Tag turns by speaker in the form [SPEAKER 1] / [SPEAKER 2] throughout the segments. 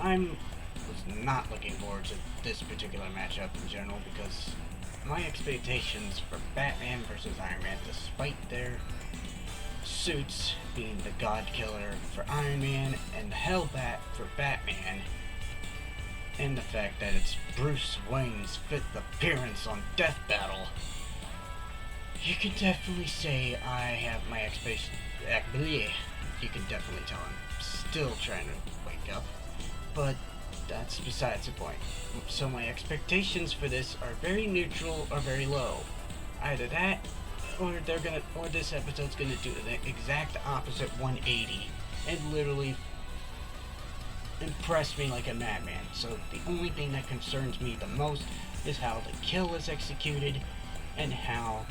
[SPEAKER 1] was not looking forward to this particular matchup in general because my expectations for Batman versus Iron Man, despite their suits being the God Killer for Iron Man and the Hellbat for Batman, and the fact that it's Bruce Wayne's fifth appearance on Death Battle, you can definitely say I have my expectations. You can definitely tell I'm still trying to wake up, but that's besides the point. So my expectations for this are very neutral or very low. Either that, or this episode's gonna do the exact opposite 180 and literally impress me like a madman. So the only thing that concerns me the most is how the kill is executed and how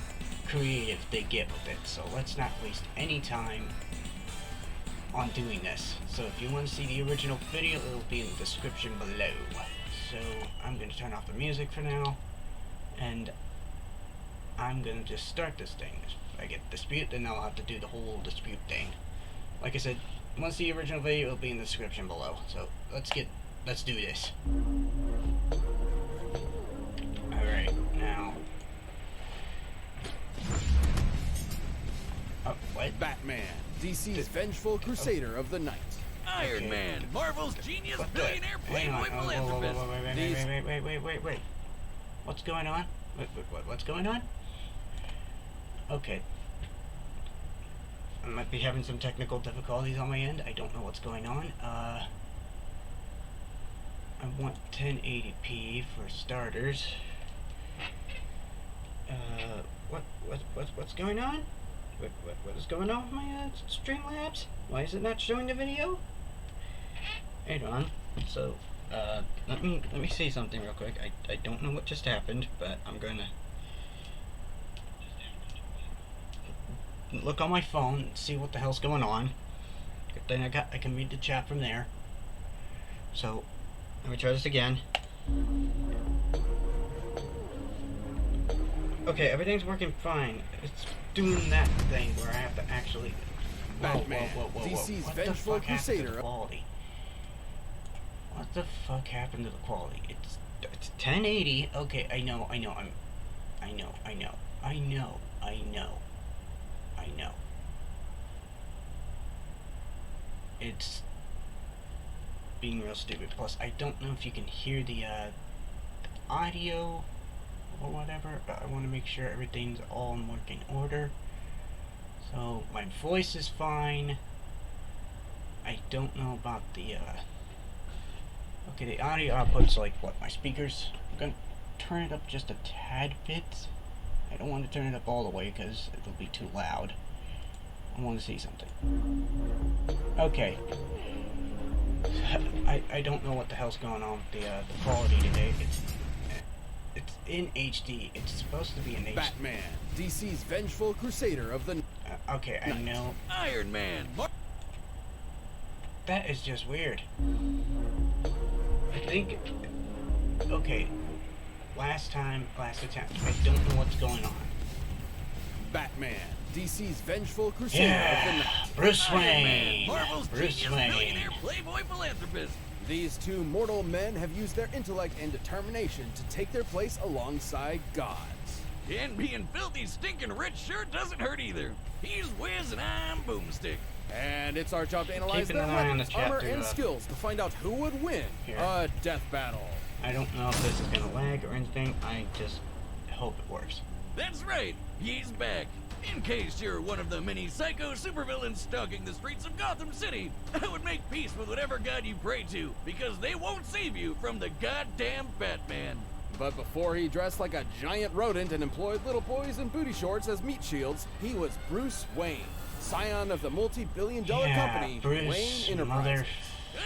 [SPEAKER 1] creative they get with it. So let's not waste any time on doing this. So if you want to see the original video, it'll be in the description below. So I'm going to turn off the music for now, and I'm going to just start this thing. If I get dispute, then I'll have to do the whole dispute thing. Like I said, once the original video, it'll be in the description below. So let's do this. Alright, now. Oh, what?
[SPEAKER 2] Batman, DC's vengeful crusader of the night.
[SPEAKER 3] Iron Man, Marvel's genius billionaire playboy philanthropist.
[SPEAKER 1] Wait. What's going on? What's going on? Okay. I might be having some technical difficulties on my end. I don't know what's going on. I want 1080p for starters. What's going on? What is going on with my Streamlabs? Why is it not showing the video? Hang on. So, let me say something real quick. I don't know what just happened, but I'm gonna look on my phone and see what the hell's going on. Good thing I can read the chat from there. So, let me try this again. Okay, everything's working fine. It's doing that thing where I have to actually.
[SPEAKER 2] Batman,
[SPEAKER 1] Whoa.
[SPEAKER 2] DC's
[SPEAKER 1] What the
[SPEAKER 2] vengeful
[SPEAKER 1] fuck happened to
[SPEAKER 2] crusader.
[SPEAKER 1] the quality? What the fuck happened to the quality? It's 1080. Okay, I know. It's being real stupid. Plus, I don't know if you can hear the audio or whatever, but I want to make sure everything's all in working order. So my voice is fine. I don't know about the okay, the audio output's like what, my speakers. I'm gonna turn it up just a tad bit. I don't want to turn it up all the way because it'll be too loud. I want to see something. Okay. I don't know what the hell's going on with the quality today. It's in HD. It's supposed to be in HD.
[SPEAKER 2] Batman, DC's vengeful crusader of the
[SPEAKER 1] okay, I know.
[SPEAKER 3] Iron Man.
[SPEAKER 1] That is just weird. I think. Okay. Last attempt. I don't know what's going on.
[SPEAKER 2] Batman, DC's vengeful crusader of the night.
[SPEAKER 1] Bruce
[SPEAKER 3] Iron
[SPEAKER 1] Wayne.
[SPEAKER 3] Man, Marvel's
[SPEAKER 1] Bruce
[SPEAKER 3] genius
[SPEAKER 1] Wayne.
[SPEAKER 3] billionaire playboy philanthropist.
[SPEAKER 2] These two mortal men have used their intellect and determination to take their place alongside gods.
[SPEAKER 3] And being filthy, stinking rich sure doesn't hurt either. He's Wiz and I'm Boomstick.
[SPEAKER 2] And it's our job to analyze
[SPEAKER 1] Keeping
[SPEAKER 2] their
[SPEAKER 1] an eye on the
[SPEAKER 2] weapons,
[SPEAKER 1] chat
[SPEAKER 2] armor,
[SPEAKER 1] to,
[SPEAKER 2] and skills to find out who would win
[SPEAKER 1] here.
[SPEAKER 2] a death battle.
[SPEAKER 1] I don't know if this is gonna lag or anything. I just hope it works.
[SPEAKER 3] That's right, he's back. In case you're one of the many psycho supervillains stalking the streets of Gotham City, I would make peace with whatever god you pray to, because they won't save you from the goddamn Batman.
[SPEAKER 2] But before he dressed like a giant rodent and employed little boys in booty shorts as meat shields, he was Bruce Wayne, scion of the multi-billion-dollar company
[SPEAKER 1] Bruce,
[SPEAKER 2] Wayne Enterprises.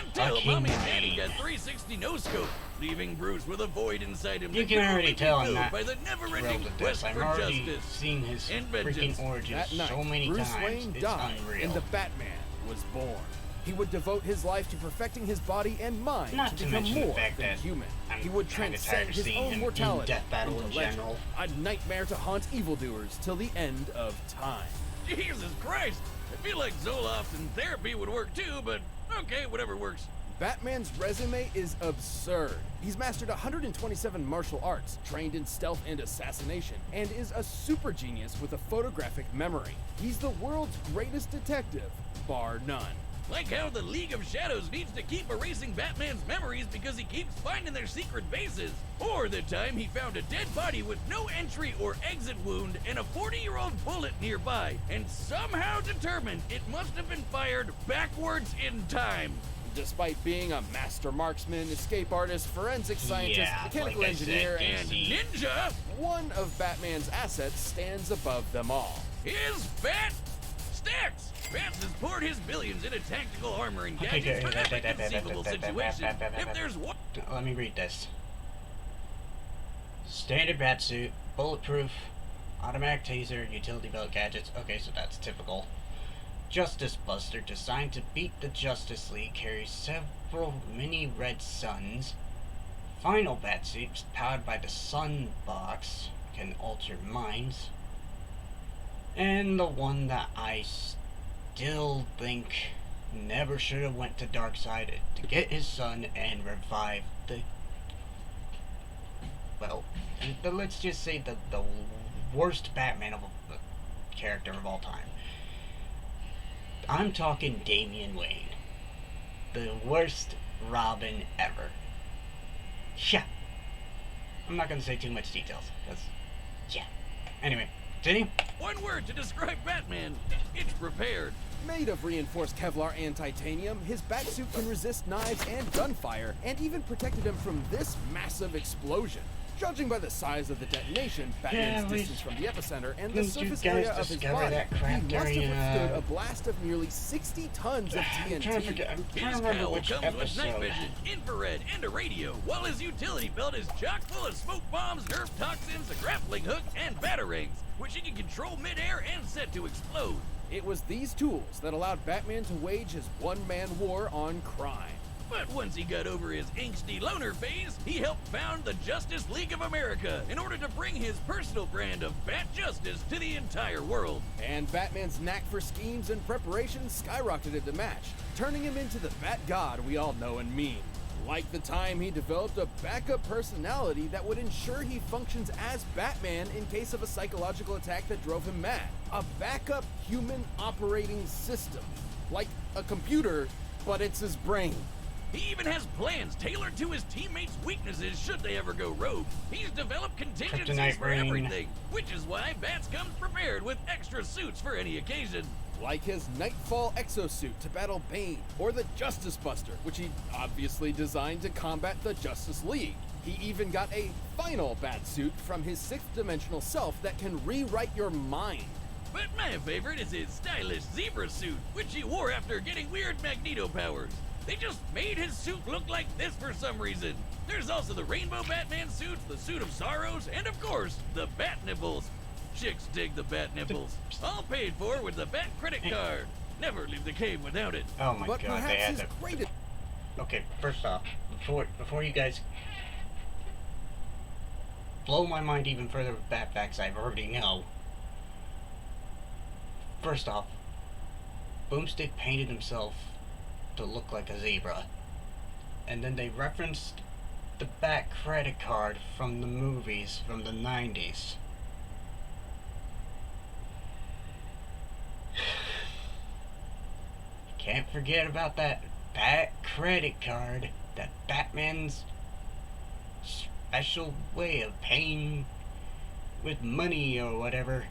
[SPEAKER 3] Until
[SPEAKER 1] Fucking
[SPEAKER 3] Mommy and Daddy
[SPEAKER 1] Wayne.
[SPEAKER 3] got 360 no-scope, leaving Bruce with a void inside him
[SPEAKER 1] You
[SPEAKER 3] that
[SPEAKER 1] can
[SPEAKER 3] only
[SPEAKER 1] already
[SPEAKER 3] be
[SPEAKER 1] tell I'm
[SPEAKER 3] filled
[SPEAKER 1] not
[SPEAKER 3] by the never-ending
[SPEAKER 1] thrilled with
[SPEAKER 3] quest
[SPEAKER 1] this. I've
[SPEAKER 3] for
[SPEAKER 1] already
[SPEAKER 3] justice.
[SPEAKER 1] seen his
[SPEAKER 3] and
[SPEAKER 1] freaking
[SPEAKER 3] vengeance.
[SPEAKER 1] origins
[SPEAKER 2] That night,
[SPEAKER 1] so many
[SPEAKER 2] Bruce
[SPEAKER 1] times.
[SPEAKER 2] Wayne
[SPEAKER 1] It's
[SPEAKER 2] died,
[SPEAKER 1] unreal.
[SPEAKER 2] and the Batman was born. He would devote his life to perfecting his body and mind
[SPEAKER 1] Not
[SPEAKER 2] to
[SPEAKER 1] to
[SPEAKER 2] become
[SPEAKER 1] mention the
[SPEAKER 2] more
[SPEAKER 1] fact
[SPEAKER 2] than
[SPEAKER 1] that
[SPEAKER 2] human.
[SPEAKER 1] I'm
[SPEAKER 2] He would
[SPEAKER 1] kinda tired
[SPEAKER 2] transcend
[SPEAKER 1] of
[SPEAKER 2] his
[SPEAKER 1] seeing
[SPEAKER 2] own
[SPEAKER 1] him in
[SPEAKER 2] mortality
[SPEAKER 1] Death Battle
[SPEAKER 2] into
[SPEAKER 1] in
[SPEAKER 2] legend,
[SPEAKER 1] general.
[SPEAKER 2] a nightmare to haunt evildoers till the end of time.
[SPEAKER 3] Jesus Christ! I feel like Zoloft and therapy would work too, but okay, whatever works.
[SPEAKER 2] Batman's resume is absurd. He's mastered 127 martial arts, trained in stealth and assassination, and is a super genius with a photographic memory. He's the world's greatest detective, bar none.
[SPEAKER 3] Like how the League of Shadows needs to keep erasing Batman's memories because he keeps finding their secret bases. Or the time he found a dead body with no entry or exit wound and a 40-year-old bullet nearby, and somehow determined it must have been fired backwards in time.
[SPEAKER 2] Despite being a master marksman, escape artist, forensic scientist,
[SPEAKER 1] Yeah,
[SPEAKER 2] mechanical
[SPEAKER 1] like I said,
[SPEAKER 2] engineer,
[SPEAKER 3] And
[SPEAKER 1] DC.
[SPEAKER 3] ninja,
[SPEAKER 2] one of Batman's assets stands above them all.
[SPEAKER 3] is Bat Stacks. Bats has poured his billions into tactical armor and
[SPEAKER 1] Okay,
[SPEAKER 3] gadgets for
[SPEAKER 1] good.
[SPEAKER 3] every conceivable situation. If there's one...
[SPEAKER 1] Let me read this. Standard batsuit, bulletproof, automatic taser, utility belt gadgets. Okay, so that's typical. Justice Buster, designed to beat the Justice League, carries several mini red suns. Final batsuit, powered by the Sun Box, can alter minds. And the one that I still think never should have went to Darkseid to get his son and revive the, well, let's just say the worst Batman of a character of all time. I'm talking Damian Wayne, the worst Robin ever. Yeah, I'm not gonna say too much details, cause yeah. Anyway, continue.
[SPEAKER 3] One word to describe Batman. It's prepared.
[SPEAKER 2] Made of reinforced Kevlar and titanium, his batsuit can resist knives and gunfire, and even protected him from this massive explosion. Judging by the size of the detonation, Batman's distance from the epicenter, and the
[SPEAKER 1] Didn't you
[SPEAKER 2] surface
[SPEAKER 1] guys
[SPEAKER 2] area of his
[SPEAKER 1] discover
[SPEAKER 2] body,
[SPEAKER 1] that
[SPEAKER 2] he
[SPEAKER 1] crap
[SPEAKER 2] must have
[SPEAKER 1] during,
[SPEAKER 2] withstood a blast of nearly 60 tons of
[SPEAKER 1] I'm trying to
[SPEAKER 2] TNT.
[SPEAKER 1] forget. I'm trying
[SPEAKER 3] His
[SPEAKER 1] to remember
[SPEAKER 3] cowl
[SPEAKER 1] which
[SPEAKER 3] comes with night
[SPEAKER 1] episode.
[SPEAKER 3] vision, infrared, and a radio, while his utility belt is chock full of smoke bombs, nerf toxins, a grappling hook, and batarangs, which he can control midair and set to explode.
[SPEAKER 2] It was these tools that allowed Batman to wage his one-man war on crime.
[SPEAKER 3] But once he got over his angsty loner phase, he helped found the Justice League of America in order to bring his personal brand of Bat Justice to the entire world.
[SPEAKER 2] And Batman's knack for schemes and preparation skyrocketed the match, turning him into the Bat God we all know and mean. Like the time he developed a backup personality that would ensure he functions as Batman in case of a psychological attack that drove him mad. A backup human operating system. Like a computer, but it's his brain.
[SPEAKER 3] He even has plans tailored to his teammates' weaknesses should they ever go rogue. He's developed contingencies
[SPEAKER 1] Kryptonite
[SPEAKER 3] for
[SPEAKER 1] ring.
[SPEAKER 3] everything, which is why Bats comes prepared with extra suits for any occasion.
[SPEAKER 2] Like his Nightfall exosuit to battle Bane, or the Justice Buster, which he obviously designed to combat the Justice League. He even got a final Batsuit from his sixth-dimensional self that can rewrite your mind.
[SPEAKER 3] But my favorite is his stylish zebra suit, which he wore after getting weird Magneto powers. They just made his suit look like this for some reason. There's also the Rainbow Batman suit, the Suit of Sorrows, and of course, the Bat Nipples. Chicks dig the Bat Nipples. All paid for with the Bat credit card. Never leave the cave without it.
[SPEAKER 1] Oh my
[SPEAKER 2] But
[SPEAKER 1] god, they
[SPEAKER 2] perhaps
[SPEAKER 1] had
[SPEAKER 2] his
[SPEAKER 1] to.
[SPEAKER 2] greatest...
[SPEAKER 1] Okay, first off, before you guys blow my mind even further with bat facts I already know. First off, Boomstick painted himself to look like a zebra. And then they referenced the Bat credit card from the movies from the 90s. Can't forget about that Bat credit card, that Batman's special way of paying with money or whatever.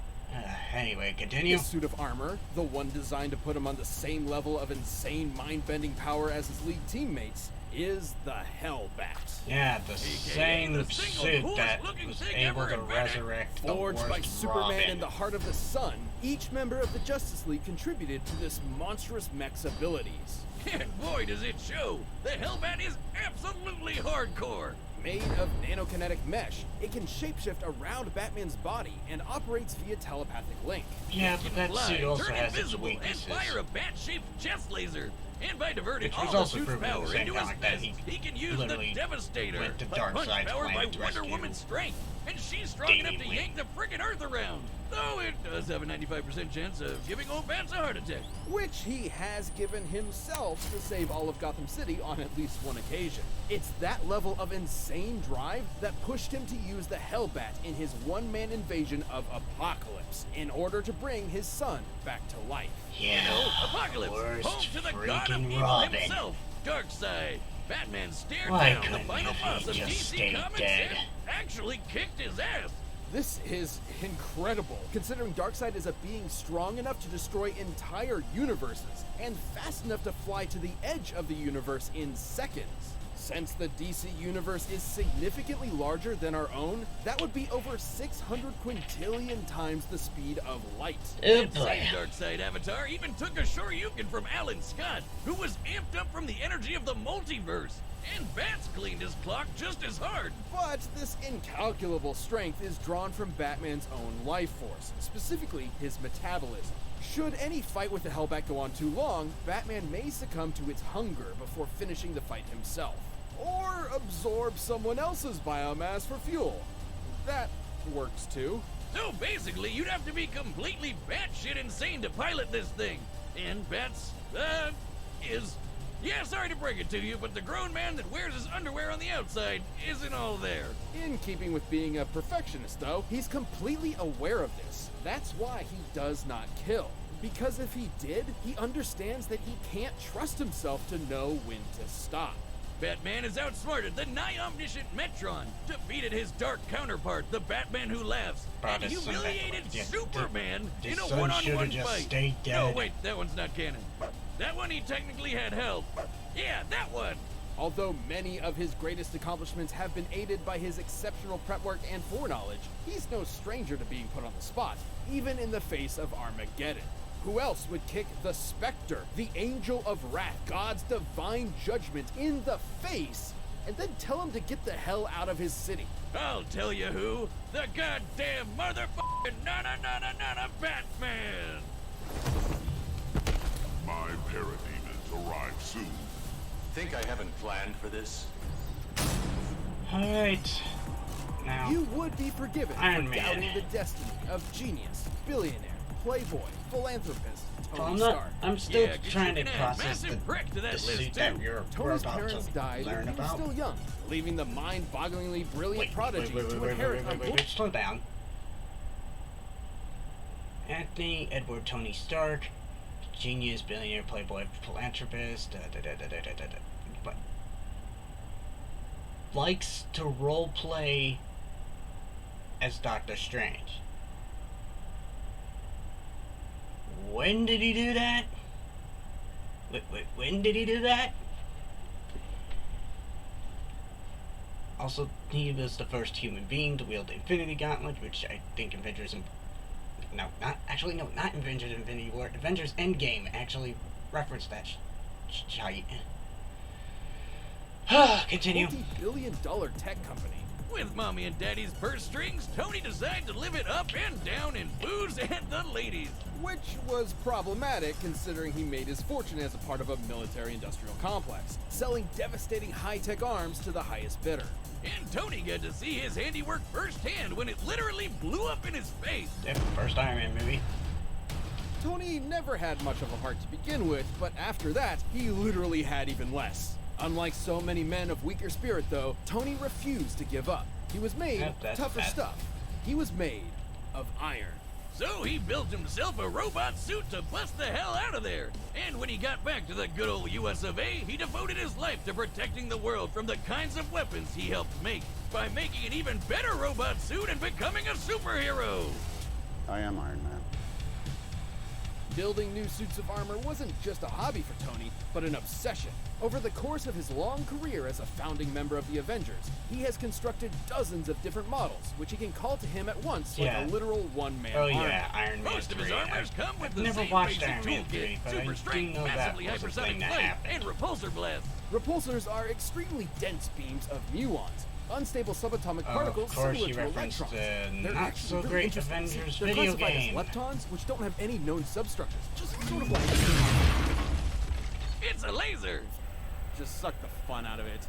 [SPEAKER 1] Anyway, continue.
[SPEAKER 2] His suit of armor, the one designed to put him on the same level of insane mind-bending power as his league teammates, is the Hellbat.
[SPEAKER 1] Yeah, the
[SPEAKER 3] AKA
[SPEAKER 1] same
[SPEAKER 3] the single
[SPEAKER 1] suit
[SPEAKER 3] coolest
[SPEAKER 1] that
[SPEAKER 3] looking
[SPEAKER 1] was
[SPEAKER 3] thing
[SPEAKER 1] able
[SPEAKER 3] ever
[SPEAKER 1] to
[SPEAKER 3] invented.
[SPEAKER 1] resurrect the
[SPEAKER 2] Forged
[SPEAKER 1] worst
[SPEAKER 2] by Superman
[SPEAKER 1] Robin.
[SPEAKER 2] in the heart of the sun, each member of the Justice League contributed to this monstrous mech's abilities.
[SPEAKER 3] And boy does it show, the Hellbat is absolutely hardcore.
[SPEAKER 2] Made of nanokinetic mesh, it can shapeshift around Batman's body and operates via telepathic link.
[SPEAKER 1] Yeah, but
[SPEAKER 3] Can
[SPEAKER 1] that
[SPEAKER 3] fly,
[SPEAKER 1] suit also
[SPEAKER 3] turn
[SPEAKER 1] has its
[SPEAKER 3] invisible, and
[SPEAKER 1] weaknesses.
[SPEAKER 3] fire a bat-shaped chest laser. And by diverting
[SPEAKER 1] Which
[SPEAKER 3] all
[SPEAKER 1] was
[SPEAKER 3] the
[SPEAKER 1] also
[SPEAKER 3] suit's
[SPEAKER 1] proven in the
[SPEAKER 3] power
[SPEAKER 1] same
[SPEAKER 3] into his
[SPEAKER 1] comic that
[SPEAKER 3] fists,
[SPEAKER 1] he
[SPEAKER 3] he can use the
[SPEAKER 1] literally
[SPEAKER 3] Devastator,
[SPEAKER 1] went to
[SPEAKER 3] the
[SPEAKER 1] Dark
[SPEAKER 3] punch
[SPEAKER 1] Side's
[SPEAKER 3] power by
[SPEAKER 1] planet to
[SPEAKER 3] Wonder
[SPEAKER 1] rescue
[SPEAKER 3] Woman's strength, and she's strong enough to
[SPEAKER 1] Damian
[SPEAKER 3] yank the frickin' Earth around. Though it does have a 95% chance of giving old Bats a heart attack.
[SPEAKER 2] Which he has given himself to save all of Gotham City on at least one occasion. It's that level of insane drive that pushed him to use the Hellbat in his one-man invasion of Apocalypse in order to bring his son back to life.
[SPEAKER 1] Yeah.
[SPEAKER 3] Apocalypse,
[SPEAKER 1] Worst
[SPEAKER 3] home to the god of
[SPEAKER 1] freaking
[SPEAKER 3] evil
[SPEAKER 1] Robin.
[SPEAKER 3] himself, Darkseid. Batman stared
[SPEAKER 1] Why
[SPEAKER 3] down the
[SPEAKER 1] couldn't
[SPEAKER 3] final
[SPEAKER 1] he
[SPEAKER 3] boss of
[SPEAKER 1] just
[SPEAKER 3] DC
[SPEAKER 1] stay
[SPEAKER 3] Comics
[SPEAKER 1] dead?
[SPEAKER 3] and actually kicked his ass.
[SPEAKER 2] This is incredible, considering Darkseid is a being strong enough to destroy entire universes, and fast enough to fly to the edge of the universe in seconds. Since the DC universe is significantly larger than our own, that would be over 600 quintillion times the speed of light.
[SPEAKER 3] Insane Darkseid avatar even took a Shoryuken from Alan Scott, who was amped up from the energy of the multiverse. And Bats cleaned his clock just as hard.
[SPEAKER 2] But this incalculable strength is drawn from Batman's own life force, specifically his metabolism. Should any fight with the Hellbat go on too long, Batman may succumb to its hunger before finishing the fight himself. Or absorb someone else's biomass for fuel. That works too.
[SPEAKER 3] So basically, you'd have to be completely batshit insane to pilot this thing. And Bats, yeah, sorry to break it to you, but the grown man that wears his underwear on the outside isn't all there.
[SPEAKER 2] In keeping with being a perfectionist, though, he's completely aware of this. That's why he does not kill. Because if he did, he understands that he can't trust himself to know when to stop.
[SPEAKER 3] Batman has outsmarted the nigh-omniscient Metron, defeated his dark counterpart, the Batman who laughs, and humiliated Superman in a one-on-one fight. No, wait, that one's not canon. That one he technically had help. Yeah, that one!
[SPEAKER 2] Although many of his greatest accomplishments have been aided by his exceptional prep work and foreknowledge, he's no stranger to being put on the spot, even in the face of Armageddon. Who else would kick the Spectre, the Angel of Wrath, God's divine judgment, in the face, and then tell him to get the hell out of his city?
[SPEAKER 3] I'll tell you who. The goddamn motherfucking na-na-na-na-na Batman!
[SPEAKER 4] My parademons arrive soon.
[SPEAKER 5] Think I haven't planned for this?
[SPEAKER 1] Alright. Now,
[SPEAKER 2] You would be forgiven
[SPEAKER 1] Iron
[SPEAKER 2] for
[SPEAKER 1] Man.
[SPEAKER 2] doubting the destiny of genius, billionaire, playboy, philanthropist, Tony
[SPEAKER 1] well,
[SPEAKER 2] Stark.
[SPEAKER 1] I'm still
[SPEAKER 3] Yeah, 'cause
[SPEAKER 1] trying
[SPEAKER 3] you
[SPEAKER 1] to
[SPEAKER 3] can add
[SPEAKER 1] process
[SPEAKER 3] massive prick to
[SPEAKER 1] the
[SPEAKER 3] that list,
[SPEAKER 1] suit that
[SPEAKER 3] too.
[SPEAKER 1] we're
[SPEAKER 2] Tony's
[SPEAKER 1] about
[SPEAKER 2] parents
[SPEAKER 1] to
[SPEAKER 2] died when
[SPEAKER 1] learn
[SPEAKER 2] he was
[SPEAKER 1] about.
[SPEAKER 2] still young, leaving the mind-bogglingly brilliant prodigy to inherit a
[SPEAKER 1] Slow down. Anthony Edward Tony Stark, genius, billionaire, playboy, philanthropist, but likes to role play as Doctor Strange. When did he do that? When did he do that? Also, he was the first human being to wield the Infinity Gauntlet, which I think Avengers... not Avengers Infinity War. Avengers Endgame actually referenced that shite. Continue.
[SPEAKER 2] Multi-billion-dollar tech company.
[SPEAKER 3] With mommy and daddy's purse strings, Tony decided to live it up and down in booze and the ladies.
[SPEAKER 2] Which was problematic considering he made his fortune as a part of a military-industrial complex, selling devastating high-tech arms to the highest bidder.
[SPEAKER 3] And Tony got to see his handiwork firsthand when it literally blew up in his face.
[SPEAKER 1] Yep, first Iron Man movie.
[SPEAKER 2] Tony never had much of a heart to begin with, but after that, he literally had even less. Unlike so many men of weaker spirit, though, Tony refused to give up. He was made of tougher stuff. He was made of iron.
[SPEAKER 3] So he built himself a robot suit to bust the hell out of there. And when he got back to the good old US of A, he devoted his life to protecting the world from the kinds of weapons he helped make, by making an even better robot suit and becoming a superhero.
[SPEAKER 4] I am Iron Man.
[SPEAKER 2] Building new suits of armor wasn't just a hobby for Tony, but an obsession. Over the course of his long career as a founding member of the Avengers, he has constructed dozens of different models, which he can call to him at once like a literal one-man army.
[SPEAKER 1] Iron Man
[SPEAKER 3] Most
[SPEAKER 1] 3.
[SPEAKER 3] of his armors come with
[SPEAKER 1] I've
[SPEAKER 3] the
[SPEAKER 1] never
[SPEAKER 3] same
[SPEAKER 1] watched
[SPEAKER 3] basic
[SPEAKER 1] Iron Man 3,
[SPEAKER 3] toolkit,
[SPEAKER 1] but
[SPEAKER 3] super
[SPEAKER 1] I do
[SPEAKER 3] strength,
[SPEAKER 1] know that
[SPEAKER 3] massively
[SPEAKER 1] was a
[SPEAKER 3] hypersonic
[SPEAKER 1] thing that
[SPEAKER 3] flame,
[SPEAKER 1] happened.
[SPEAKER 3] and repulsor blast.
[SPEAKER 2] Repulsors are extremely dense beams of muons, unstable subatomic particles
[SPEAKER 1] of course
[SPEAKER 2] similar
[SPEAKER 1] he
[SPEAKER 2] to
[SPEAKER 1] referenced
[SPEAKER 2] electrons.
[SPEAKER 1] the
[SPEAKER 2] They're
[SPEAKER 1] not
[SPEAKER 2] actually
[SPEAKER 1] so
[SPEAKER 2] really
[SPEAKER 1] great
[SPEAKER 2] interesting.
[SPEAKER 1] Avengers
[SPEAKER 2] They're
[SPEAKER 1] video
[SPEAKER 2] classified
[SPEAKER 1] game.
[SPEAKER 2] as leptons, which don't have any known substructures, just sort of like...
[SPEAKER 3] It's It's a laser!
[SPEAKER 2] Just suck the fun out of it.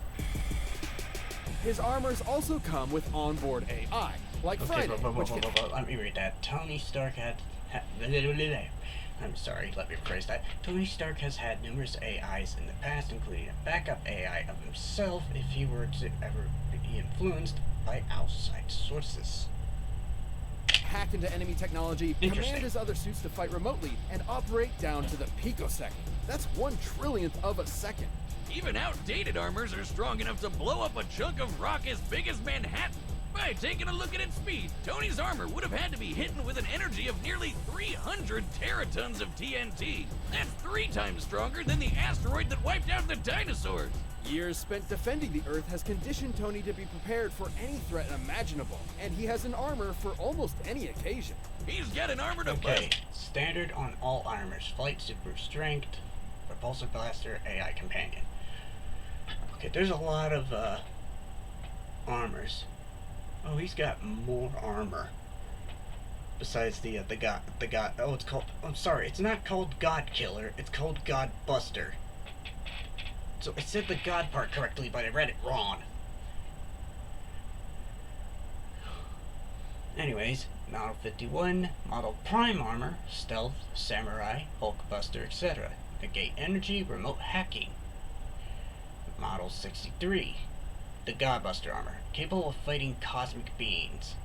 [SPEAKER 2] His armors also come with onboard AI, like
[SPEAKER 1] Okay,
[SPEAKER 2] Friday, which can...
[SPEAKER 1] let me read that. Tony Stark I'm sorry, let me rephrase that. Tony Stark has had numerous AIs in the past, including a backup AI of himself if he were to ever be influenced by outside sources.
[SPEAKER 2] Hack into enemy technology,
[SPEAKER 1] Interesting.
[SPEAKER 2] command his other suits to fight remotely, and operate down to the picosecond. That's 1/1,000,000th of a second.
[SPEAKER 3] Even outdated armors are strong enough to blow up a chunk of rock as big as Manhattan. By taking a look at its speed, Tony's armor would have had to be hidden with an energy of nearly 300 teratons of TNT. That's 3 times stronger than the asteroid that wiped out the dinosaurs.
[SPEAKER 2] Years spent defending the Earth has conditioned Tony to be prepared for any threat imaginable, and he has an armor for almost any occasion.
[SPEAKER 3] He's got an armor to
[SPEAKER 1] Okay,
[SPEAKER 3] bust.
[SPEAKER 1] standard on all armors. Flight, super strength, repulsor blaster, AI companion. Okay, there's a lot of armors. Oh, he's got more armor. Besides the god. Oh, it's called. I'm sorry, it's not called God Killer. It's called God Buster. So I said the God part correctly, but I read it wrong. Anyways, Model 51, Model Prime Armor, Stealth, Samurai, Hulkbuster, etc. Negate energy, remote hacking. Model 63, the Godbuster Armor, capable of fighting cosmic beings.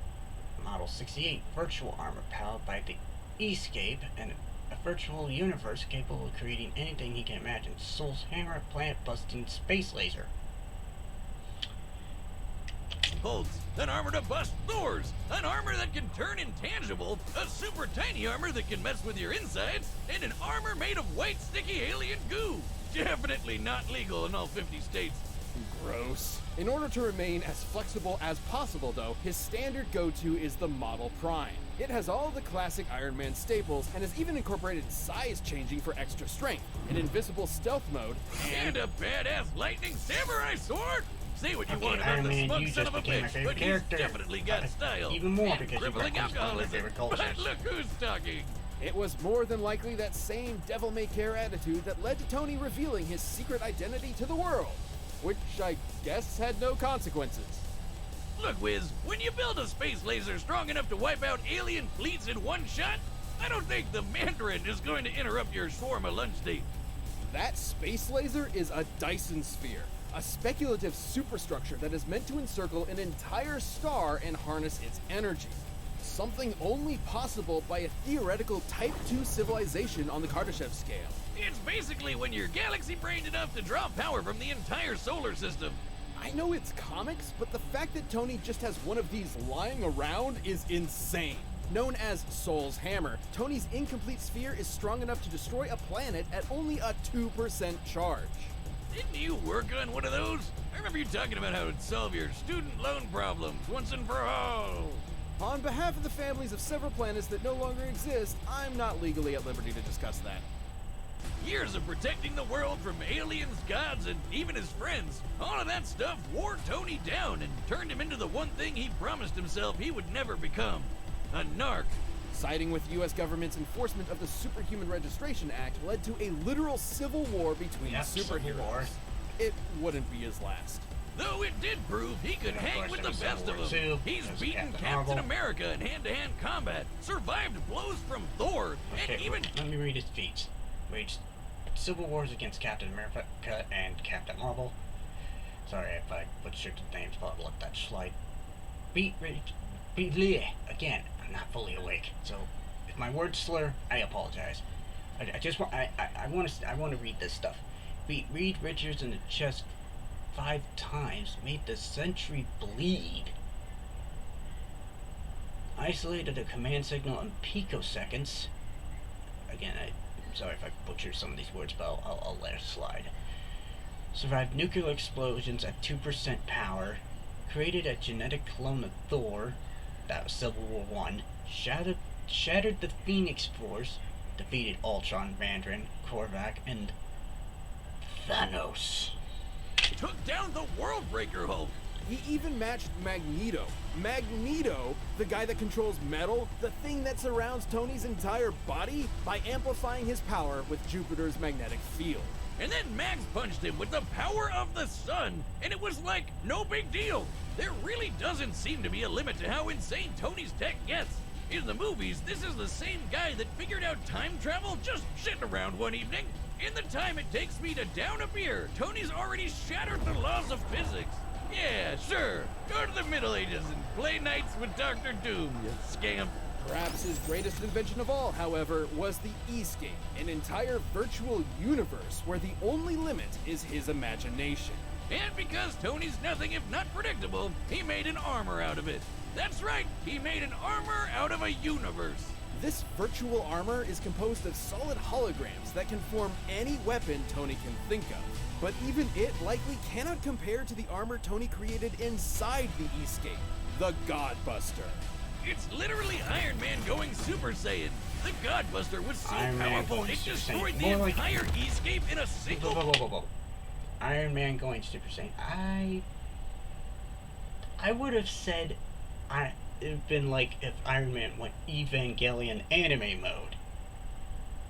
[SPEAKER 1] Model 68, Virtual Armor, powered by the Escape, and a virtual universe capable of creating anything he can imagine. Soul's Hammer, planet-busting space laser.
[SPEAKER 3] Holds an armor to bust doors, an armor that can turn intangible, a super tiny armor that can mess with your insides, and an armor made of white sticky alien goo. Definitely not legal in all 50 states.
[SPEAKER 2] Gross. In order to remain as flexible as possible, though, his standard go-to is the Model Prime. It has all the classic Iron Man staples and has even incorporated size changing for extra strength, an invisible stealth mode,
[SPEAKER 3] And a badass lightning samurai sword? Say what you
[SPEAKER 1] Okay,
[SPEAKER 3] want about
[SPEAKER 1] Iron
[SPEAKER 3] the
[SPEAKER 1] Man,
[SPEAKER 3] smug
[SPEAKER 1] you
[SPEAKER 3] son
[SPEAKER 1] just
[SPEAKER 3] of a
[SPEAKER 1] became my
[SPEAKER 3] bitch,
[SPEAKER 1] favorite
[SPEAKER 3] but he's
[SPEAKER 1] character.
[SPEAKER 3] definitely got style.
[SPEAKER 1] Even more
[SPEAKER 3] and
[SPEAKER 1] because you
[SPEAKER 3] crippling
[SPEAKER 1] replaced one of my
[SPEAKER 3] alcoholism.
[SPEAKER 1] favorite
[SPEAKER 3] But
[SPEAKER 1] cultures.
[SPEAKER 3] look who's talking.
[SPEAKER 2] it was more than likely that same devil-may-care attitude that led to Tony revealing his secret identity to the world, which I guess had no consequences.
[SPEAKER 3] Look, Wiz, when you build a space laser strong enough to wipe out alien fleets in one shot, I don't think the Mandarin is going to interrupt your shawarma lunch date.
[SPEAKER 2] That space laser is a Dyson sphere, a speculative superstructure that is meant to encircle an entire star and harness its energy. Something only possible by a theoretical Type 2 civilization on the Kardashev scale.
[SPEAKER 3] It's basically when you're galaxy-brained enough to draw power from the entire solar system.
[SPEAKER 2] I know it's comics, but the fact that Tony just has one of these lying around is insane. Known as Soul's Hammer, Tony's incomplete sphere is strong enough to destroy a planet at only a 2% charge.
[SPEAKER 3] Didn't you work on one of those? I remember you talking about how it would solve your student loan problems once and for all.
[SPEAKER 2] On behalf of the families of several planets that no longer exist, I'm not legally at liberty to discuss that.
[SPEAKER 3] Years of protecting the world from aliens, gods, and even his friends. All of that stuff wore Tony down and turned him into the one thing he promised himself he would never become. A narc.
[SPEAKER 2] Siding with the U.S. government's enforcement of the Superhuman Registration Act led to a literal civil war between
[SPEAKER 1] Yep, civil
[SPEAKER 2] superheroes.
[SPEAKER 1] war.
[SPEAKER 2] It wouldn't be his last.
[SPEAKER 3] Though it did prove he could
[SPEAKER 1] And of
[SPEAKER 3] hang
[SPEAKER 1] course
[SPEAKER 3] with
[SPEAKER 1] there
[SPEAKER 3] the
[SPEAKER 1] was
[SPEAKER 3] best
[SPEAKER 1] Civil
[SPEAKER 3] of
[SPEAKER 1] War
[SPEAKER 3] them.
[SPEAKER 1] II.
[SPEAKER 3] He's
[SPEAKER 1] There's
[SPEAKER 3] beaten
[SPEAKER 1] Captain
[SPEAKER 3] Captain
[SPEAKER 1] Marvel.
[SPEAKER 3] America in hand-to-hand combat, survived blows from Thor,
[SPEAKER 1] Okay,
[SPEAKER 3] and even...
[SPEAKER 1] let me read his feats. Waged civil wars against Captain America and Captain Marvel. Sorry if I butchered the names, but I'll let that slide. Again, I'm not fully awake, so if my words slur, I apologize. I just want I want to read this stuff. Beat Reed Richards in the chest 5 times, made the Sentry bleed. Isolated a command signal in picoseconds. Again, I'm sorry if I butcher some of these words, but I'll let it slide. Survived nuclear explosions at 2% power. Created a genetic clone of Thor. That was Civil War I. Shattered the Phoenix Force. Defeated Ultron, Mandarin, Korvac, and Thanos.
[SPEAKER 3] took down the World Breaker Hulk.
[SPEAKER 2] He even matched Magneto. Magneto, the guy that controls metal, the thing that surrounds Tony's entire body, by amplifying his power with Jupiter's magnetic field.
[SPEAKER 3] and then Max punched him with the power of the sun, and it was like no big deal. There really doesn't seem to be a limit to how insane Tony's tech gets. In the movies, this is the same guy that figured out time travel just sitting around one evening. In the time it takes me to down a beer, Tony's already shattered the laws of physics. Yeah, sure. Go to the Middle Ages and play knights with Dr. Doom, you scamp.
[SPEAKER 2] Perhaps his greatest invention of all, however, was the E-scape, an entire virtual universe where the only limit is his imagination.
[SPEAKER 3] And because Tony's nothing if not predictable, he made an armor out of it. That's right, he made an armor out of a universe.
[SPEAKER 2] This virtual armor is composed of solid holograms that can form any weapon Tony can think of. But even it likely cannot compare to the armor Tony created inside the E-scape, the Godbuster.
[SPEAKER 3] It's literally Iron Man going Super Saiyan. The Godbuster was so
[SPEAKER 1] Iron Man
[SPEAKER 3] powerful
[SPEAKER 1] going
[SPEAKER 3] it
[SPEAKER 1] Super
[SPEAKER 3] destroyed
[SPEAKER 1] Saiyan.
[SPEAKER 3] the
[SPEAKER 1] More like-
[SPEAKER 3] entire E-scape in a single...
[SPEAKER 1] Whoa. Iron Man going Super Saiyan. I would have said it'd been like if Iron Man went Evangelion anime mode.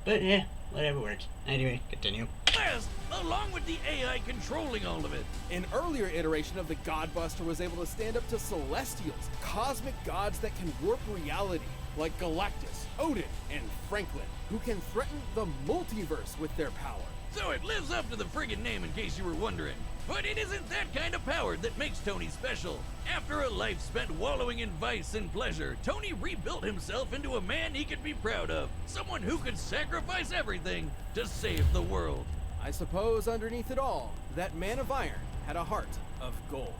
[SPEAKER 1] But yeah, whatever works. Anyway, continue.
[SPEAKER 3] blast, along with the AI controlling all of it.
[SPEAKER 2] An earlier iteration of the Godbuster was able to stand up to Celestials, cosmic gods that can warp reality, like Galactus, Odin, and Franklin, who can threaten the multiverse with their power.
[SPEAKER 3] So it lives up to the friggin' name in case you were wondering. But it isn't that kind of power that makes Tony special. After a life spent wallowing in vice and pleasure, Tony rebuilt himself into a man he could be proud of. Someone who could sacrifice everything to save the world.
[SPEAKER 2] I suppose underneath it all, that man of iron had a heart of gold.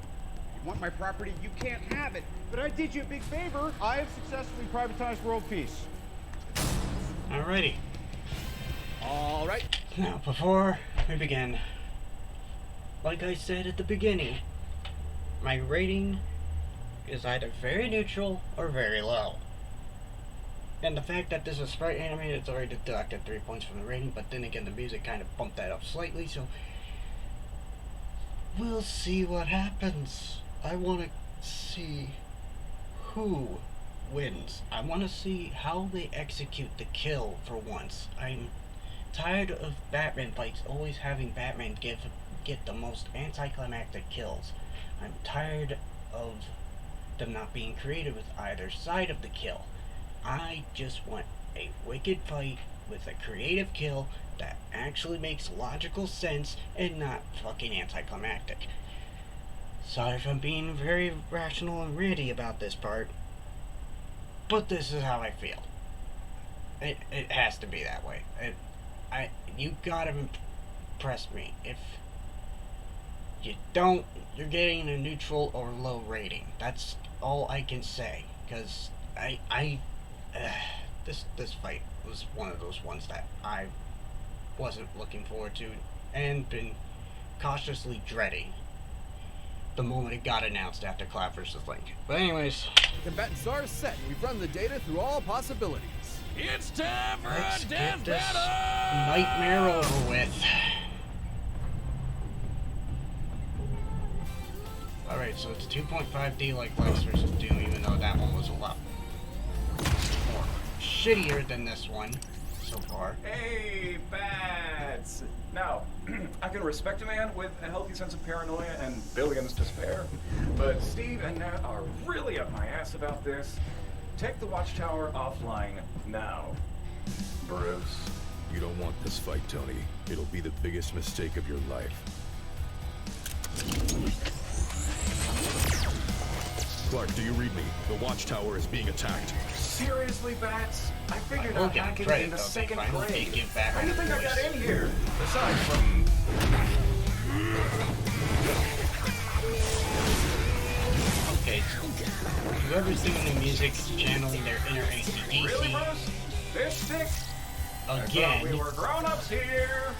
[SPEAKER 6] You want my property? You can't have it. But I did you a big favor. I have successfully privatized world peace.
[SPEAKER 1] Alrighty.
[SPEAKER 2] All right.
[SPEAKER 1] Now, before we begin, like I said at the beginning, my rating is either very neutral or very low. And the fact that this is sprite animated, it's already deducted 3 points from the rating, but then again, the music kind of bumped that up slightly, so we'll see what happens. I want to see who wins. I want to see how they execute the kill for once. I'm tired of Batman fights always having Batman get the most anticlimactic kills. I'm tired of them not being creative with either side of the kill. I just want a wicked fight with a creative kill that actually makes logical sense and not fucking anticlimactic. Sorry if I'm being very rational and ranty about this part, but this is how I feel. It has to be that way. You gotta impress me. If you don't, you're getting a neutral or low rating. That's all I can say. Because this fight was one of those ones that I wasn't looking forward to and been cautiously dreading the moment it got announced after Cloud vs. Link. But anyways,
[SPEAKER 2] Combatants are set, and we've run the data through all possibilities.
[SPEAKER 3] It's time for
[SPEAKER 1] let's
[SPEAKER 3] a
[SPEAKER 1] get
[SPEAKER 3] death
[SPEAKER 1] this
[SPEAKER 3] battle!
[SPEAKER 1] nightmare over with. Alright, so it's 2.5D like Lex vs. Doom, even though that one was a lot more shittier than this one so far.
[SPEAKER 7] Hey, bats! Now, I can respect a man with a healthy sense of paranoia and billions to spare, but Steve and Nat are really up my ass about this. Take the watchtower offline now.
[SPEAKER 8] Bruce, you don't want this fight, Tony. It'll be the biggest mistake of your life. Clark, do you read me? The watchtower is being attacked.
[SPEAKER 7] Seriously, bats? I figured out
[SPEAKER 1] Logan,
[SPEAKER 7] hacking
[SPEAKER 1] credit,
[SPEAKER 7] in the
[SPEAKER 1] though, they
[SPEAKER 7] second
[SPEAKER 1] finally
[SPEAKER 7] grade.
[SPEAKER 1] did give back
[SPEAKER 7] How do you
[SPEAKER 1] the
[SPEAKER 7] think I got
[SPEAKER 1] voice.
[SPEAKER 7] in here? Aside from...
[SPEAKER 1] Okay, whoever's doing the music is channeling their inner
[SPEAKER 7] Really,
[SPEAKER 1] AC/DC
[SPEAKER 7] Bruce? This stick? I thought
[SPEAKER 1] again.
[SPEAKER 7] we were grown-ups here.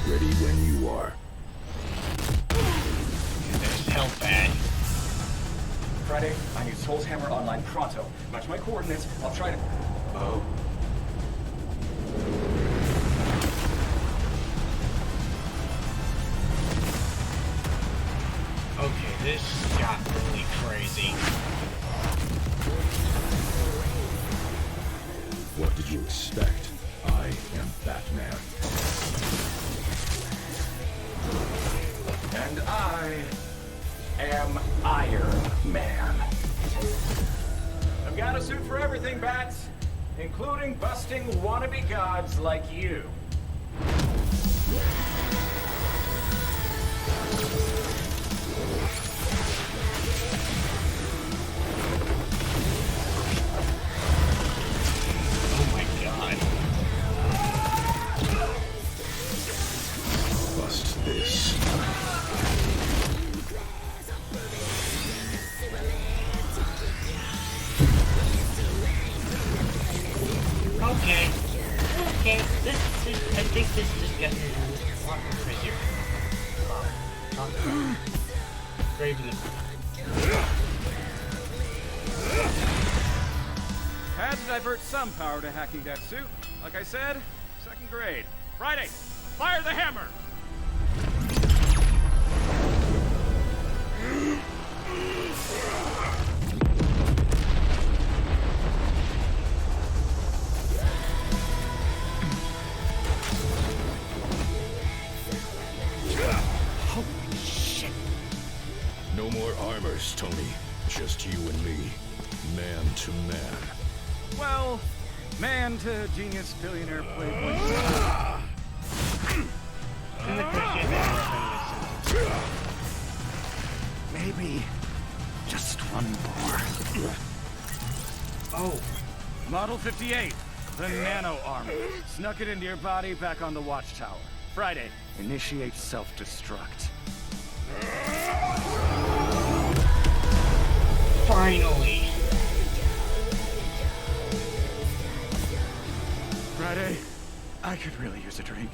[SPEAKER 8] Ready when you are.
[SPEAKER 1] There's Hellbat.
[SPEAKER 7] Friday, I need Soul's Hammer online pronto. Match my coordinates. I'll try to... Oh.
[SPEAKER 1] Okay, this got really crazy.
[SPEAKER 8] What did you expect? I I am Batman.
[SPEAKER 7] And I am Iron Man. I've got a suit for everything, Bats, including busting wannabe gods like you.
[SPEAKER 1] Oh my god.
[SPEAKER 8] Bust this.
[SPEAKER 1] Okay. Okay. I think this is getting a lot more crazier. Graven the
[SPEAKER 9] Had to divert some power to hacking that suit. Like I said, second grade. Friday, fire the hammer!
[SPEAKER 2] Holy shit.
[SPEAKER 8] No more armors, Tony. Just you and me. Man to man.
[SPEAKER 9] Well, man to genius billionaire playboy.
[SPEAKER 1] I appreciate that.
[SPEAKER 9] Maybe just one more.
[SPEAKER 1] Oh,
[SPEAKER 9] Model 58, the nano armor. Snuck it into your body back on the watchtower. Friday, initiate self-destruct.
[SPEAKER 1] finally.
[SPEAKER 9] Friday, I could really use a drink.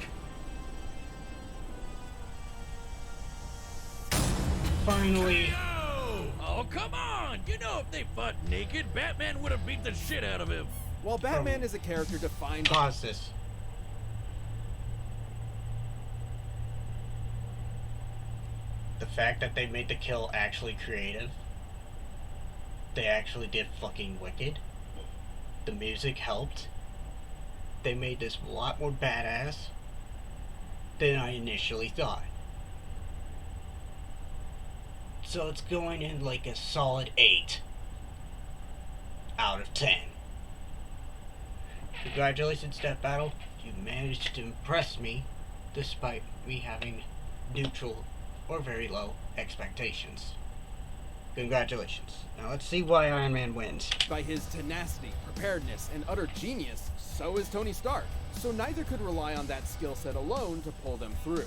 [SPEAKER 1] Finally.
[SPEAKER 3] Oh, come on! You know if they fought naked, Batman would have beat the shit out of him.
[SPEAKER 2] While Batman is a character defined
[SPEAKER 1] Pause this. The fact that they made the kill actually creative. They actually did fucking wicked. The music helped. They made this a lot more badass than I initially thought. So it's going in like a solid 8 out of 10. Congratulations, Death Battle. You managed to impress me despite me having neutral or very low expectations. Congratulations. Now let's see why Iron Man wins.
[SPEAKER 2] by his tenacity, preparedness, and utter genius, so is Tony Stark. So neither could rely on that skill set alone to pull them through.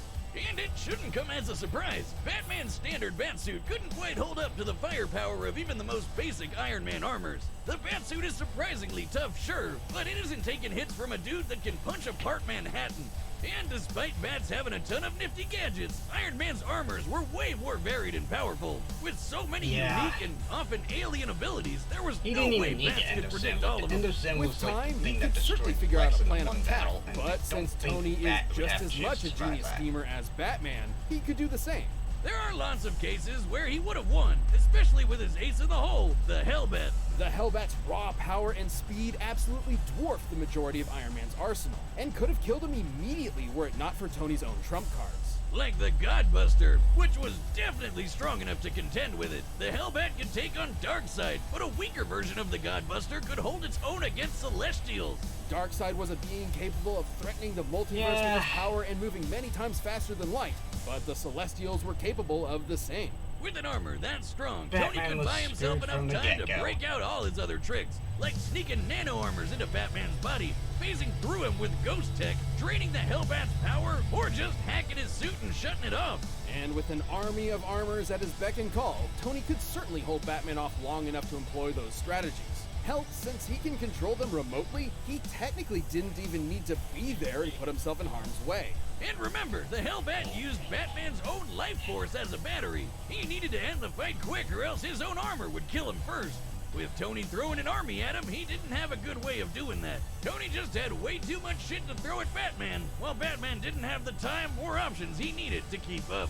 [SPEAKER 3] And it shouldn't come as a surprise. Batman's standard batsuit couldn't quite hold up to the firepower of even the most basic Iron Man armors. The batsuit is surprisingly tough, sure, but it isn't taking hits from a dude that can punch apart Manhattan. And despite Bats having a ton of nifty gadgets, Iron Man's armors were way more varied and powerful. With so many unique and often alien abilities, there was
[SPEAKER 1] He
[SPEAKER 3] no
[SPEAKER 1] didn't
[SPEAKER 3] way
[SPEAKER 1] even need
[SPEAKER 3] Bats
[SPEAKER 1] to
[SPEAKER 3] could predict all of them.
[SPEAKER 1] Endosim
[SPEAKER 2] With
[SPEAKER 1] was like
[SPEAKER 2] time,
[SPEAKER 1] the
[SPEAKER 2] he
[SPEAKER 1] thing that
[SPEAKER 2] could certainly
[SPEAKER 1] destroyed
[SPEAKER 2] figure out
[SPEAKER 1] Lex
[SPEAKER 2] a
[SPEAKER 1] in the
[SPEAKER 2] plan
[SPEAKER 1] one
[SPEAKER 2] of
[SPEAKER 1] battle,
[SPEAKER 2] battle,
[SPEAKER 1] and I
[SPEAKER 2] but
[SPEAKER 1] don't
[SPEAKER 2] since
[SPEAKER 1] think
[SPEAKER 2] Tony is
[SPEAKER 1] Bat would
[SPEAKER 2] just
[SPEAKER 1] have
[SPEAKER 2] as
[SPEAKER 1] chips
[SPEAKER 2] much a
[SPEAKER 1] to try
[SPEAKER 2] genius
[SPEAKER 1] that.
[SPEAKER 2] schemer as Batman, he could do the same.
[SPEAKER 3] There are lots of cases where he would have won, especially with his ace in the hole, the Hellbat.
[SPEAKER 2] The Hellbat's raw power and speed absolutely dwarfed the majority of Iron Man's arsenal, and could have killed him immediately were it not for Tony's own trump cards.
[SPEAKER 3] Like the Godbuster, which was definitely strong enough to contend with it. The Hellbat could take on Darkseid, but a weaker version of the Godbuster could hold its own against Celestials.
[SPEAKER 2] Darkseid was a being capable of threatening the multiverse
[SPEAKER 1] Yeah.
[SPEAKER 2] with his power and moving many times faster than light, but the Celestials were capable of the same.
[SPEAKER 3] With an armor that strong,
[SPEAKER 1] Batman
[SPEAKER 3] Tony could
[SPEAKER 1] was
[SPEAKER 3] buy himself
[SPEAKER 1] screwed from
[SPEAKER 3] enough
[SPEAKER 1] the
[SPEAKER 3] time to
[SPEAKER 1] get-go.
[SPEAKER 3] break out all his other tricks, like sneaking nano armors into Batman's body, phasing through him with ghost tech, draining the Hellbat's power, or just hacking his suit and shutting it off.
[SPEAKER 2] And with an army of armors at his beck and call, Tony could certainly hold Batman off long enough to employ those strategies. Hell, since he can control them remotely, he technically didn't even need to be there and put himself in harm's way.
[SPEAKER 3] And remember, the Hellbat used Batman's own life force as a battery. He needed to end the fight quick or else his own armor would kill him first. With Tony throwing an army at him, he didn't have a good way of doing that. Tony just had way too much shit to throw at Batman, while Batman didn't have the time or options he needed to keep up.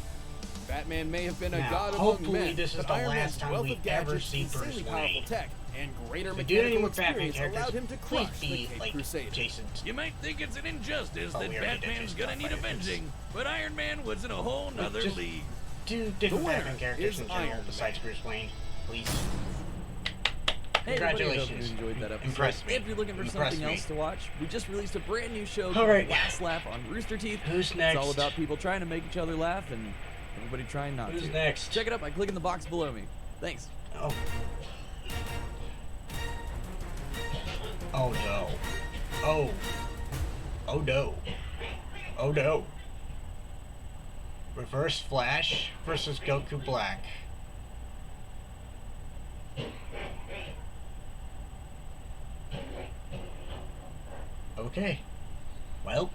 [SPEAKER 2] Batman may have been a
[SPEAKER 1] Now,
[SPEAKER 2] god among
[SPEAKER 1] hopefully
[SPEAKER 2] men,
[SPEAKER 1] this is
[SPEAKER 2] but
[SPEAKER 1] the
[SPEAKER 2] Iron
[SPEAKER 1] last
[SPEAKER 2] Man's
[SPEAKER 1] time
[SPEAKER 2] wealth
[SPEAKER 1] we
[SPEAKER 2] of
[SPEAKER 1] ever
[SPEAKER 2] gadgets,
[SPEAKER 1] see Bruce
[SPEAKER 2] insanely powerful
[SPEAKER 1] Wayne.
[SPEAKER 2] tech, and greater
[SPEAKER 1] If we do any
[SPEAKER 2] mechanical
[SPEAKER 1] more Batman
[SPEAKER 2] experience
[SPEAKER 1] characters,
[SPEAKER 2] allowed him to
[SPEAKER 1] please
[SPEAKER 2] crush the
[SPEAKER 1] be
[SPEAKER 2] Caped
[SPEAKER 1] like
[SPEAKER 2] Crusader.
[SPEAKER 1] Jason's.
[SPEAKER 3] You might think it's an injustice
[SPEAKER 1] Oh,
[SPEAKER 3] that
[SPEAKER 1] we already did
[SPEAKER 3] Batman's
[SPEAKER 1] Jason
[SPEAKER 3] gonna
[SPEAKER 1] Todd
[SPEAKER 3] need
[SPEAKER 1] Batman.
[SPEAKER 3] avenging, but Iron Man was in a whole nother
[SPEAKER 1] just-
[SPEAKER 3] league.
[SPEAKER 1] Do different
[SPEAKER 2] winner
[SPEAKER 1] Batman characters
[SPEAKER 2] is
[SPEAKER 1] in general
[SPEAKER 2] Iron
[SPEAKER 1] besides
[SPEAKER 2] Man.
[SPEAKER 1] Bruce Wayne, please.
[SPEAKER 10] Hey everybody, I hope you
[SPEAKER 1] Congratulations.
[SPEAKER 10] enjoyed that episode.
[SPEAKER 1] Impressed me.
[SPEAKER 10] If you're looking for
[SPEAKER 1] Impressed
[SPEAKER 10] something
[SPEAKER 1] me.
[SPEAKER 10] else to watch, we just released a brand new show
[SPEAKER 1] All
[SPEAKER 10] called
[SPEAKER 1] right.
[SPEAKER 10] Last Laugh on Rooster Teeth.
[SPEAKER 1] Who's next?
[SPEAKER 10] It's all about people trying to make each other laugh and everybody trying not
[SPEAKER 1] Who's
[SPEAKER 10] to.
[SPEAKER 1] next?
[SPEAKER 10] Check it out by clicking the box below me. Thanks.
[SPEAKER 1] Oh. Oh no. Oh. Oh no. Oh no. Reverse Flash versus Goku Black. Okay. Well,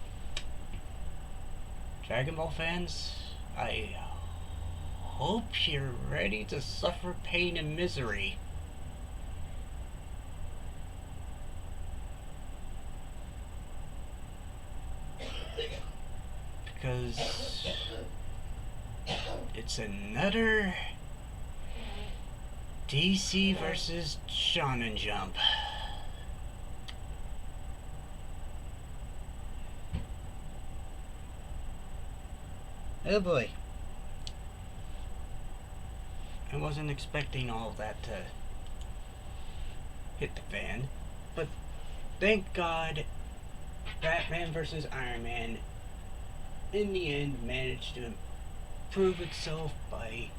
[SPEAKER 1] Dragon Ball fans, I hope you're ready to suffer pain and misery. Because it's another DC versus Shonen Jump. Oh boy. I wasn't expecting all of that to hit the fan, but thank God Batman vs. Iron Man in the end managed to prove itself by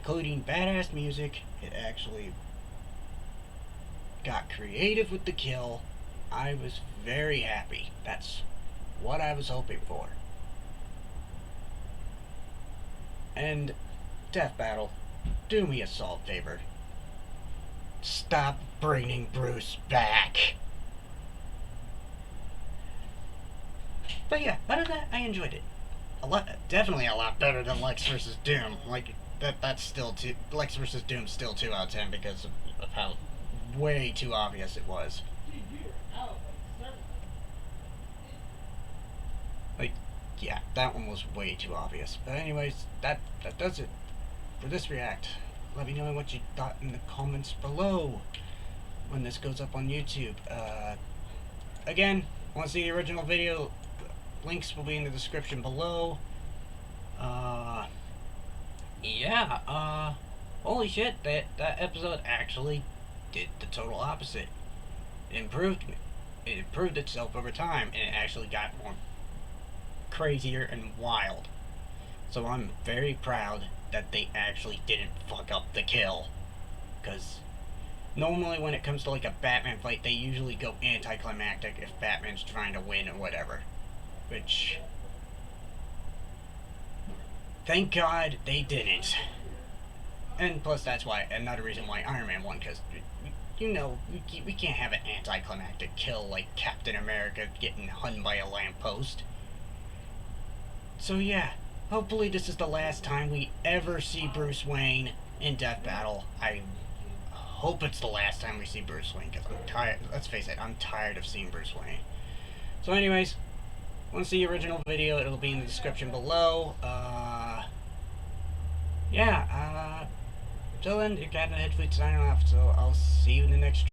[SPEAKER 1] including badass music. It actually got creative with the kill. I was very happy. That's what I was hoping for. And Death Battle, do me a salt favor. Stop bringing Bruce back. But yeah, other than that, I enjoyed it. Definitely a lot better than Lex vs. Doom. Like, that's still Lex vs. Doom's still 2 out of 10 because of how way too obvious it was. Like, yeah, that one was way too obvious. But anyways, that does it for this react. Let me know what you thought in the comments below when this goes up on YouTube. Again, want to see the original video? Links will be in the description below. Yeah, holy shit, that episode actually did the total opposite. It improved itself over time, and it actually got more crazier and wild. So I'm very proud that they actually didn't fuck up the kill. Because normally when it comes to like a Batman fight, they usually go anticlimactic if Batman's trying to win or whatever. Which, thank God they didn't. And plus that's why, another reason why Iron Man won, because, you know, we can't have an anticlimactic kill like Captain America getting hung by a lamppost. So yeah, hopefully this is the last time we ever see Bruce Wayne in Death Battle. I hope it's the last time we see Bruce Wayne, because I'm tired, let's face it, I'm tired of seeing Bruce Wayne. So anyways, want to see the original video, it'll be in the description below. Yeah, till then, your Captain Hedgewolf signing off, so I'll see you in the next